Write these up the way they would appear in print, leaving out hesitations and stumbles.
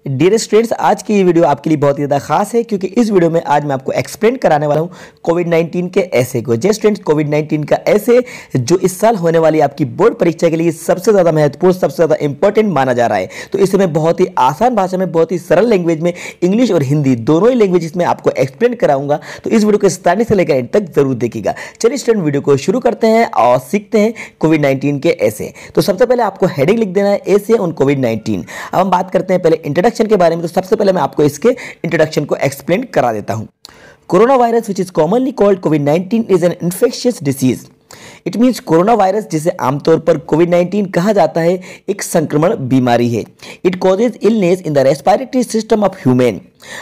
Dear students, आज की ये वीडियो आपके लिए बहुत ही ज़्यादा खास है क्योंकि इस वीडियो में आज मैं आपको एक्सप्लेन कराने वाला हूँ कोविड-19 के ऐसे को। जी स्टूडेंट्स, कोविड-19 का ऐसे जो इस साल होने वाली आपकी बोर्ड परीक्षा के लिए सबसे ज़्यादा महत्वपूर्ण, सबसे ज़्यादा इंपॉर्टेंट माना जा रहा है। तो इसे मैं बहुत ही आसान भाषा में, बहुत ही सरल लैंग्वेज में, इंग्लिश और हिंदी दोनों ही लैंग्वेज में आपको एक्सप्लेन कराऊंगा। तो इस वीडियो को स्टार्टिंग से लेकर एंड तक जरूर देखिएगा। चलिए स्टूडेंट, वीडियो को शुरू करते हैं और सीखते हैं कोविड-19 के ऐसे। तो सबसे पहले आपको हेडिंग लिख देना है, ऐसे ऑन कोविड-19। अब हम बात करते हैं पहले इंट्रोडक्शन के बारे में। तो सबसे पहले मैं आपको इसके इंट्रोडक्शन को एक्सप्लेन करा देता हूं। Corona virus which is commonly called covid is an infectious disease. It means corona virus, जिसे आमतौर पर कोविड-19 कहा जाता है, एक संक्रमण बीमारी है। It causes illness in the respiratory system of human.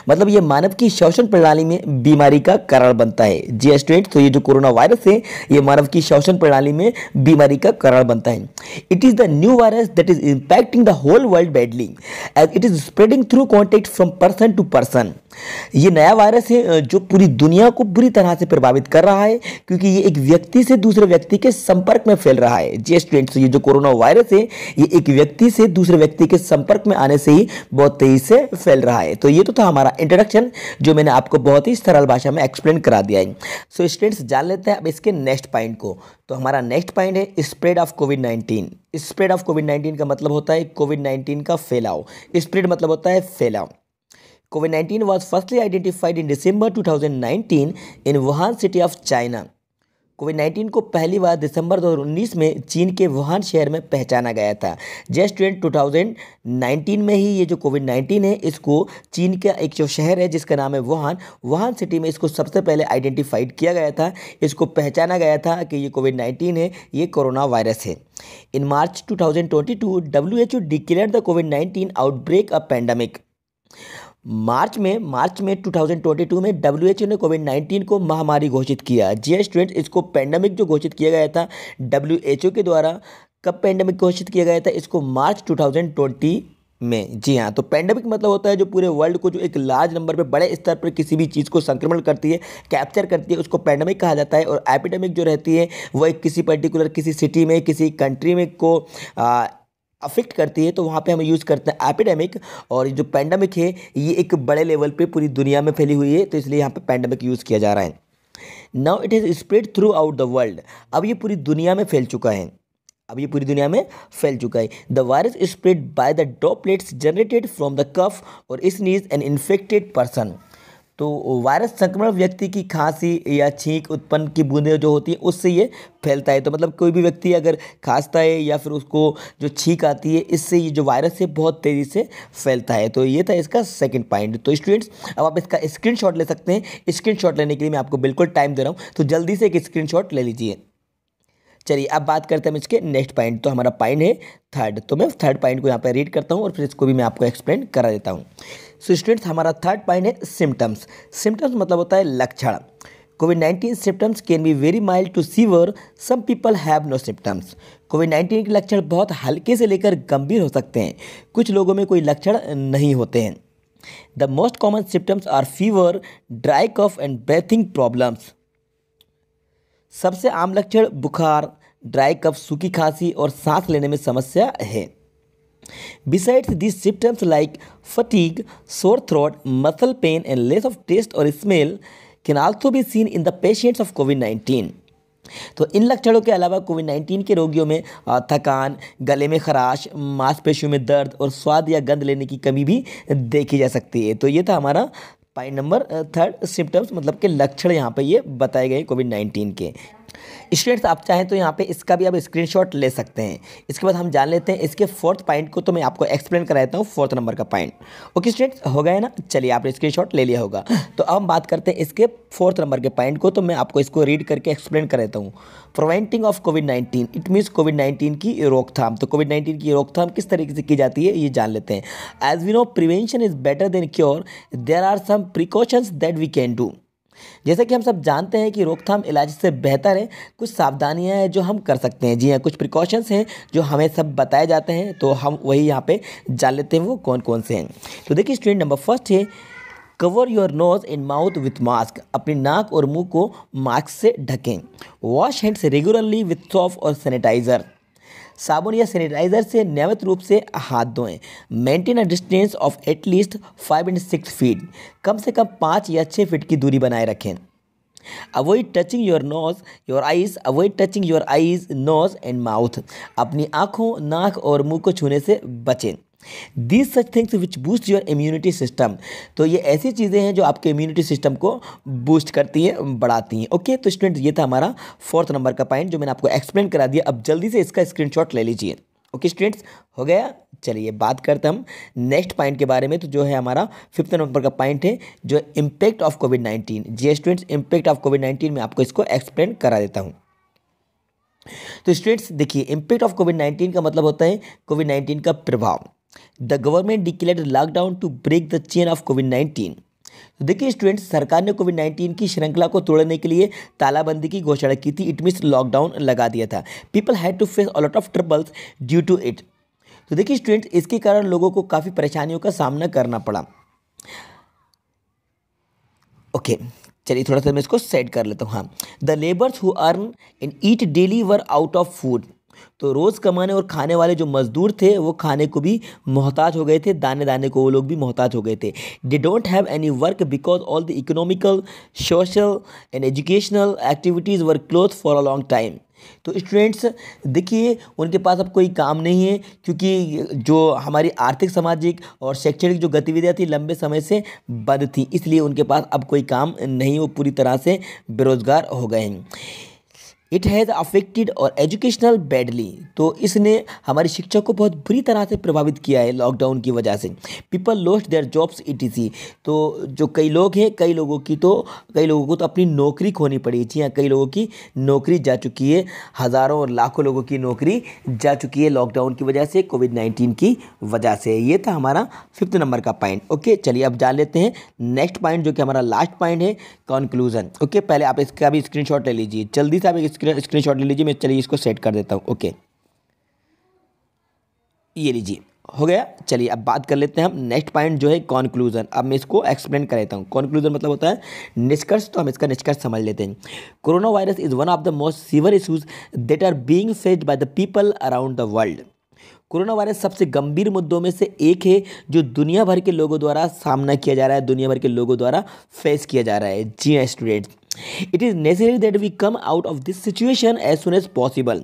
मतलब ये मानव की श्वसन प्रणाली में बीमारी का कारण बनता है। जी स्टूडेंट, तो ये जो कोरोना वायरस है ये मानव की श्वसन प्रणाली में बीमारी का कारण बनता है। It is the new virus that is impacting the whole world badly as it is spreading through contact from person to person. ये नया वायरस है जो पूरी दुनिया को बुरी तरह से प्रभावित कर रहा है क्योंकि ये एक व्यक्ति से दूसरे व्यक्ति के संपर्क में फैल रहा है। जी स्टूडेंट्स, तो ये जो कोरोना वायरस है ये एक व्यक्ति से दूसरे व्यक्ति के संपर्क में आने से ही बहुत तेजी से फैल रहा है। तो ये तो था हमारा इंट्रोडक्शन जो मैंने आपको बहुत ही सरल भाषा में एक्सप्लेन करा दिया है। सो स्टूडेंट्स, जान लेते हैं अब इसके नेक्स्ट पॉइंट को। तो हमारा नेक्स्ट पॉइंट है spread of covid. Spread of कोविड-19 का मतलब होता है कोविड-19 का फैलाव। स्प्रेड मतलब होता है फैलाव। COVID-19 was firstly identified in December 2019 in Wuhan city of China. कोविड-19 को पहली बार दिसंबर 2019 में चीन के वुहान शहर में पहचाना गया था। जस्ट स्टूडेंट, 2019 में ही ये जो कोविड-19 है इसको चीन का एक जो शहर है जिसका नाम है वुहान सिटी में इसको सबसे पहले आइडेंटिफाइड किया गया था। इसको पहचाना गया था कि ये कोविड-19 है, ये कोरोना वायरस है। In March 2022 WHO declared the कोविड-19 आउटब्रेक अ पेंडेमिक। मार्च में 2022 में WHO ने कोविड-19 को महामारी घोषित किया। जी स्टूडेंट, इसको पेंडेमिक जो घोषित किया गया था WHO के द्वारा, कब पेंडेमिक घोषित किया गया था? इसको मार्च 2020 में। जी हाँ, तो पेंडेमिक मतलब होता है जो पूरे वर्ल्ड को, जो एक लार्ज नंबर पे, बड़े स्तर पर किसी भी चीज़ को संक्रमण करती है, कैप्चर करती है, उसको पेंडेमिक कहा जाता है। और एपिडेमिक जो रहती है वो एक किसी पर्टिकुलर किसी सिटी में, किसी कंट्री में को अफेक्ट करती है, तो वहाँ पे हम यूज़ करते हैं एपिडेमिक। और जो पेंडेमिक है ये एक बड़े लेवल पे पूरी दुनिया में फैली हुई है, तो इसलिए यहाँ पे पेंडेमिक यूज़ किया जा रहा है। Now it is spread throughout the world. अब ये पूरी दुनिया में फैल चुका है। The virus spread by the droplets generated from the cough और स्नीज एन इन्फेक्टेड पर्सन। तो वायरस संक्रमण व्यक्ति की खांसी या छींक उत्पन्न की बूंदें जो होती है उससे ये फैलता है। तो मतलब कोई भी व्यक्ति अगर खांसता है या फिर उसको जो छींक आती है, इससे ये जो वायरस है बहुत तेज़ी से फैलता है। तो ये था इसका सेकंड पॉइंट। तो स्टूडेंट्स, अब आप इसका स्क्रीनशॉट ले सकते हैं। स्क्रीनशॉट लेने के लिए मैं आपको बिल्कुल टाइम दे रहा हूँ, तो जल्दी से एक स्क्रीनशॉट ले लीजिए। चलिए अब बात करते हैं इसके नेक्स्ट पॉइंट। तो हमारा पॉइंट है थर्ड। तो मैं थर्ड पॉइंट को यहाँ पर रीड करता हूँ और फिर इसको भी मैं आपको एक्सप्लेन करा देता हूँ। सो स्टूडेंट्स, हमारा थर्ड पॉइंट है सिम्टम्स। सिम्टम्स मतलब होता है लक्षण। कोविड-19 symptoms can be very mild to severe, some people have no symptoms. कोविड-19 के लक्षण बहुत हल्के से लेकर गंभीर हो सकते हैं। कुछ लोगों में कोई लक्षण नहीं होते हैं। The most common symptoms are fever, dry cough and breathing problems. सबसे आम लक्षण बुखार, ड्राई कफ, सूखी खांसी और सांस लेने में समस्या है। Besides these symptoms like fatigue, sore throat, muscle pain, and loss of taste or smell can also be seen in the patients of COVID-19. तो इन लक्षणों के अलावा कोविड-19 के रोगियों में थकान, गले में खराश, मांसपेशियों में दर्द और स्वाद या गंध लेने की कमी भी देखी जा सकती है। तो ये था हमारा पॉइंट नंबर थर्ड, सिम्टम्स मतलब के लक्षण यहाँ पे ये बताए गए कोविड-19 के। स्टूडेंट्स, आप चाहें तो यहाँ पे इसका भी आप स्क्रीनशॉट ले सकते हैं। इसके बाद हम जान लेते हैं इसके फोर्थ पॉइंट को। तो मैं आपको एक्सप्लेन कराता हूँ फोर्थ नंबर का पॉइंट। ओके स्टूडेंट्स, हो गया ना? चलिए, आपने स्क्रीनशॉट ले लिया होगा। तो अब हम बात करते हैं इसके फोर्थ नंबर के पॉइंट को। तो मैं आपको इसको रीड करके एक्सप्लेन कर देता हूँ। Preventing of covid, it means कोविड-19 की रोकथाम। तो कोविड-19 की रोकथाम किस तरीके से की जाती है ये जान लेते हैं। As we know, prevention is better than cure, there are some precautions that we can do. जैसे कि हम सब जानते हैं कि रोकथाम इलाज से बेहतर है। कुछ सावधानियां हैं जो हम कर सकते हैं। जी हाँ, कुछ प्रिकॉशंस हैं जो हमें सब बताए जाते हैं, तो हम वही यहाँ पे जान लेते हैं वो कौन कौन से हैं। तो देखिए स्टूडेंट, नंबर फर्स्ट है cover your nose and mouth with mask. अपनी नाक और मुंह को मास्क से ढकें। Wash hands regularly with soap और सैनिटाइजर। साबुन या सैनिटाइजर से नियमित रूप से हाथ धोएं। Maintain a distance of at least 5 and 6 feet, कम से कम 5 या 6 फीट की दूरी बनाए रखें। Avoid touching your nose your eyes avoid touching your eyes nose and mouth, अपनी आँखों, नाक और मुंह को छूने से बचें। These such things which boost your immunity system, तो ये ऐसी चीज़ें हैं जो आपके इम्यूनिटी सिस्टम को बूस्ट करती हैं, बढ़ाती हैं। ओके, तो स्टूडेंट ये था हमारा 4th नंबर का पॉइंट जो मैंने आपको एक्सप्लेन करा दिया। अब जल्दी से इसका स्क्रीनशॉट ले लीजिए। ओके स्टूडेंट्स, हो गया। चलिए बात करते हम नेक्स्ट पॉइंट के बारे में, तो जो है हमारा 5th नंबर का पॉइंट है जो इम्पैक्ट ऑफ कोविड-19। जी स्टूडेंट्स, इम्पैक्ट ऑफ कोविड-19 में आपको इसको एक्सप्लेन करा देता हूँ। तो स्टूडेंट्स देखिए, इम्पैक्ट ऑफ कोविड-19 का मतलब होता है कोविड-19 का प्रभाव। The government declared lockdown to break the chain of COVID. तो देखिए स्टूडेंट्स, सरकार ने कोविड-19 की श्रृंखला को तोड़ने के लिए तालाबंदी की घोषणा की थी। इट मीन्स लॉकडाउन लगा दिया था। People had to face a lot of troubles due to it. तो देखिए स्टूडेंट्स, इसके कारण लोगों को काफ़ी परेशानियों का सामना करना पड़ा। ओके, चलिए थोड़ा सा मैं इसको सेट कर लेता हूँ। हाँ, the labours who earn and eat daily were out of food. तो रोज़ कमाने और खाने वाले जो मजदूर थे वो खाने को भी मोहताज हो गए थे, दाने दाने को वो लोग भी मोहताज हो गए थे। They don't have any work because all the economical, social and educational activities were close for a long time. तो स्टूडेंट्स देखिए, उनके पास अब कोई काम नहीं है क्योंकि जो हमारी आर्थिक, सामाजिक और शैक्षणिक जो गतिविधियां थी लंबे समय से बंद थी, इसलिए उनके पास अब कोई काम नहीं, वो पूरी तरह से बेरोजगार हो गए हैं। इट हैज़ अफेक्टेड और एजुकेशनल बैडली, तो इसने हमारी शिक्षा को बहुत बुरी तरह से प्रभावित किया है लॉकडाउन की वजह से। People lost their jobs ETC, तो जो कई लोग हैं, कई लोगों को तो अपनी नौकरी खोनी पड़ी। जी हाँ, कई लोगों की नौकरी जा चुकी है, हज़ारों और लाखों लोगों की नौकरी जा चुकी है लॉकडाउन की वजह से, कोविड-19 की वजह से। ये था हमारा 5th नंबर का पॉइंट। ओके, चलिए अब जान लेते हैं नेक्स्ट पॉइंट जो कि हमारा लास्ट पॉइंट है, कंक्लूजन। ओके, पहले आप इसका भी स्क्रीनशॉट ले लीजिए, जल्दी से आप स्क्रीनशॉट ले लीजिए। मैं चलिए इसको सेट कर देता हूँ। ओके, ये लीजिए, हो गया। चलिए अब बात कर लेते हैं हम नेक्स्ट पॉइंट जो है कंक्लूजन। अब मैं इसको एक्सप्लेन कर देता हूँ। कंक्लूजन मतलब होता है निष्कर्ष, तो हम इसका निष्कर्ष समझ लेते हैं। Corona virus is one of the most severe issues that are being faced by the people around the world. Corona virus सबसे गंभीर मुद्दों में से एक है जो दुनिया भर के लोगों द्वारा सामना किया जा रहा है, दुनिया भर के लोगों द्वारा फेस किया जा रहा है। जी हाँ students, it is necessary that we come out of this situation as soon as possible.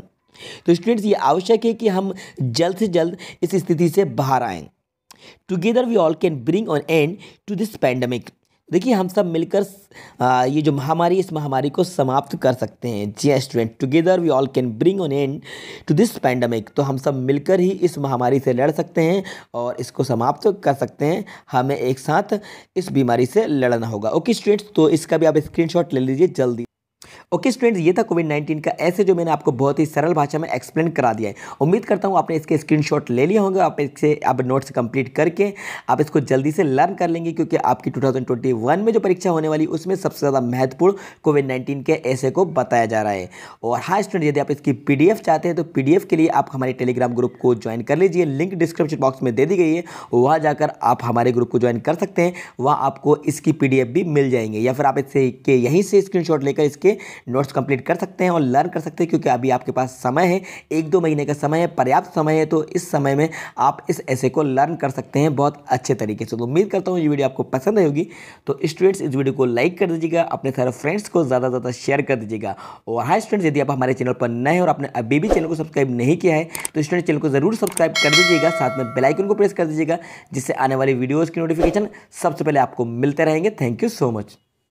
तो स्टूडेंट्स, ये आवश्यक है कि हम जल्द से जल्द इस स्थिति से बाहर आएँ। Together we all can bring on end to this pandemic. देखिए, हम सब मिलकर ये जो महामारी, इस महामारी को समाप्त कर सकते हैं। जी student, together we all can bring on end to this pandemic, तो हम सब मिलकर ही इस महामारी से लड़ सकते हैं और इसको समाप्त कर सकते हैं। हमें एक साथ इस बीमारी से लड़ना होगा। ओके स्टूडेंट्स, तो इसका भी आप स्क्रीनशॉट ले लीजिए जल्दी। ओके स्टूडेंट्स, ये था कोविड-19 का ऐसे जो मैंने आपको बहुत ही सरल भाषा में एक्सप्लेन करा दिया है। उम्मीद करता हूँ आपने इसके स्क्रीनशॉट ले लिए होंगे। आप इससे आप नोट्स कंप्लीट करके आप इसको जल्दी से लर्न कर लेंगे, क्योंकि आपकी 2021 में जो परीक्षा होने वाली उसमें सबसे ज़्यादा महत्वपूर्ण कोविड-19 के ऐसे को बताया जा रहा है। और हाँ स्टूडेंट, यदि आप इसकी PDF चाहते हैं तो PDF के लिए आप हमारे टेलीग्राम ग्रुप को ज्वाइन कर लीजिए। लिंक डिस्क्रिप्शन बॉक्स में दे दी गई है, वहाँ जाकर आप हमारे ग्रुप को ज्वाइन कर सकते हैं। वहाँ आपको इसकी PDF भी मिल जाएंगे, या फिर आप इससे के यहीं से स्क्रीनशॉट लेकर इसके नोट्स कंप्लीट कर सकते हैं और लर्न कर सकते हैं, क्योंकि अभी आपके पास समय है, 1-2 महीने का समय है, पर्याप्त समय है। तो इस समय में आप इस ऐसे को लर्न कर सकते हैं बहुत अच्छे तरीके से। तो उम्मीद करता हूँ ये वीडियो आपको पसंद आई होगी। तो स्टूडेंट्स, इस वीडियो को लाइक कर दीजिएगा, अपने सारे फ्रेंड्स को ज़्यादा से ज़्यादा शेयर कर दीजिएगा। और हाँ स्टूडेंट्स, यदि आप हमारे चैनल पर नए हैं और आपने अभी भी चैनल को सब्सक्राइब नहीं किया है तो स्टूडेंट चैनल को ज़रूर सब्सक्राइब कर दीजिएगा, साथ में बेल आइकन को प्रेस कर दीजिएगा, जिससे आने वाली वीडियोज़ की नोटिफिकेशन सबसे पहले आपको मिलते रहेंगे। Thank you so much.